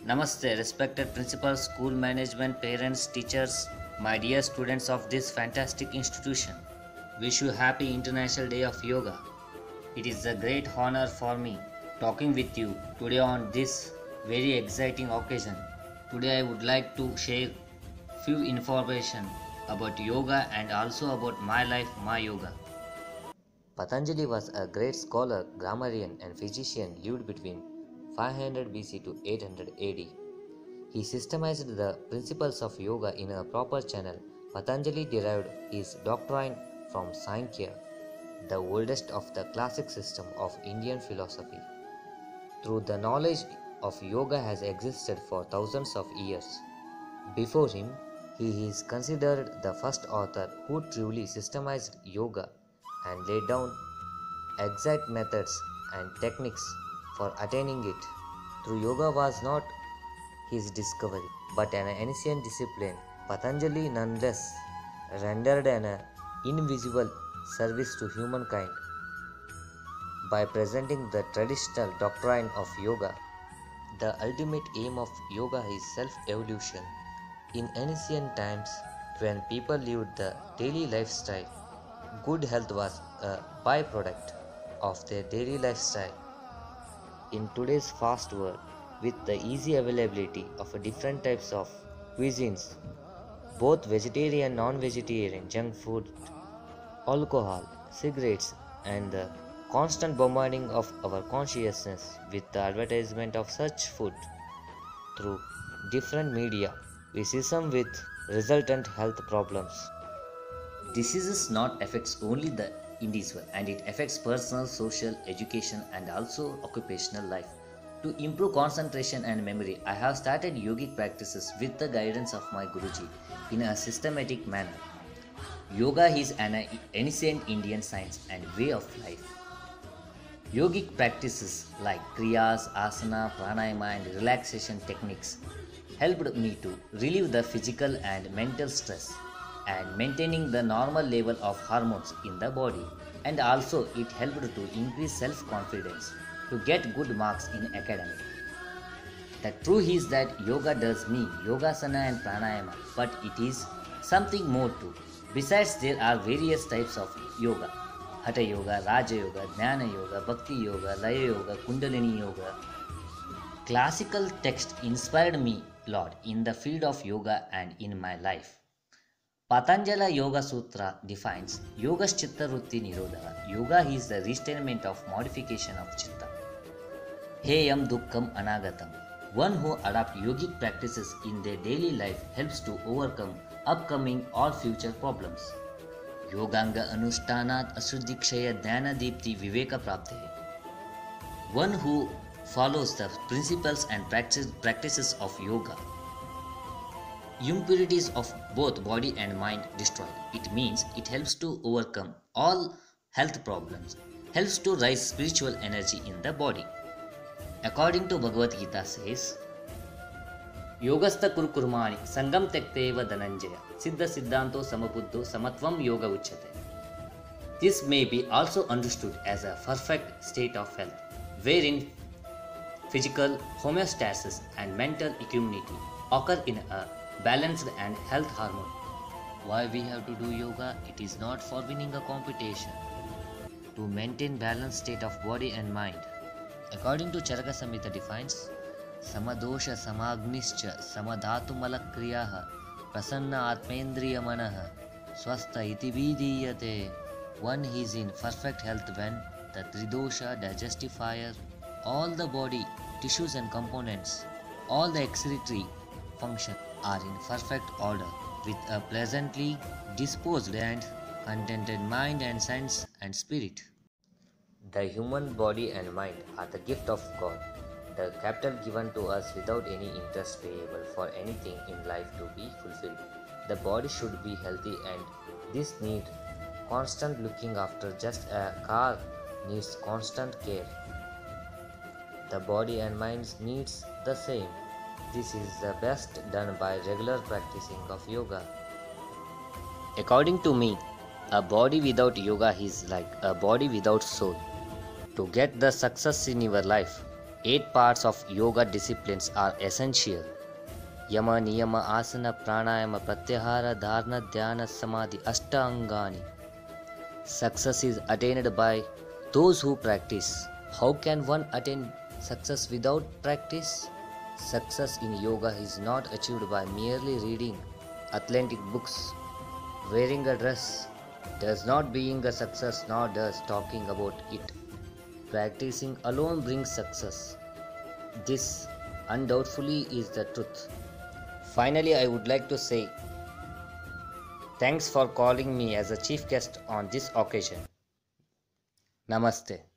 Namaste, respected principals, school management, parents, teachers, my dear students of this fantastic institution. Wish you happy International Day of Yoga. It is a great honor for me talking with you today on this very exciting occasion. Today I would like to share few information about yoga and also about my life, my yoga. Patanjali was a great scholar, grammarian, and physician lived between 500 BC to 800 AD. He systemized the principles of yoga in a proper channel. Patanjali derived his doctrine from Sankhya, the oldest of the classic system of Indian philosophy. Through the knowledge of yoga has existed for thousands of years. Before him, he is considered the first author who truly systemized yoga and laid down exact methods and techniques for attaining it. Through yoga was not his discovery, but an ancient discipline. Patanjali nonetheless rendered an invisible service to humankind by presenting the traditional doctrine of yoga. The ultimate aim of yoga is self-evolution. In ancient times, when people lived the daily lifestyle, good health was a byproduct of their daily lifestyle. In today's fast world, with the easy availability of different types of cuisines, both vegetarian and non-vegetarian, junk food, alcohol, cigarettes, and the constant bombarding of our consciousness with the advertisement of such food through different media, we see some with resultant health problems. Diseases not affects only the individual and it affects personal, social, education and also occupational life. To improve concentration and memory, I have started yogic practices with the guidance of my Guruji in a systematic manner. Yoga is an ancient Indian science and way of life. Yogic practices like kriyas, asana, pranayama and relaxation techniques helped me to relieve the physical and mental stress and maintaining the normal level of hormones in the body, and also it helped to increase self-confidence to get good marks in academic. The truth is that yoga does mean yogasana and pranayama, but it is something more too. Besides, there are various types of yoga: Hatha Yoga, Raja Yoga, Jnana Yoga, Bhakti Yoga, Laya Yoga, Kundalini Yoga. Classical text inspired me a lot in the field of yoga and in my life. Patanjala Yoga Sutra defines Yoga's Chitta Vritti Nirodha. Yoga is the restrainment of modification of Chitta. Heyam Dukkham Anagatam. One who adopts yogic practices in their daily life helps to overcome upcoming or future problems. Yoganga Anushthanat Asuddhikshaya Dhyana Deepti Viveka Prapte. One who follows the principles and practices of yoga, impurities of both body and mind destroyed. It means it helps to overcome all health problems, helps to rise spiritual energy in the body. According to Bhagavad Gita says, Yogastha Kurukurmani Sangam Tekteva Dhananjaya Siddha Siddhanto Samabuddho Samatvam Yoga Uchyate. This may be also understood as a perfect state of health, wherein physical homeostasis and mental equanimity occur in a balanced and health harmony. Why we have to do yoga? It is not for winning a competition. To maintain balanced state of body and mind. According to Charaka Samhita defines, Samadosha Samagnischa Samadhatumala Kriyaha Prasanna Atmendriya Manaha Swastha iti vidiyate. One is in perfect health when the Tridosha, digestive fire, all the body, tissues and components, all the excretory function are in perfect order with a pleasantly disposed and contented mind and sense and spirit. The human body and mind are the gift of God, the capital given to us without any interest payable for anything in life to be fulfilled. The body should be healthy and this need constant looking after, just a car needs constant care. The body and mind needs the same. This is the best done by regular practicing of yoga. According to me, a body without yoga is like a body without soul. To get the success in your life, 8 parts of yoga disciplines are essential. Yama, Niyama, Asana, Pranayama, Pratyahara, Dharana, Dhyana, Samadhi, Ashtangani. Success is attained by those who practice. How can one attain success without practice? Success in yoga is not achieved by merely reading athletic books. Wearing a dress does not being a success, nor does talking about it. Practicing alone brings success. This undoubtedly is the truth. Finally, I would like to say thanks for calling me as a chief guest on this occasion. Namaste.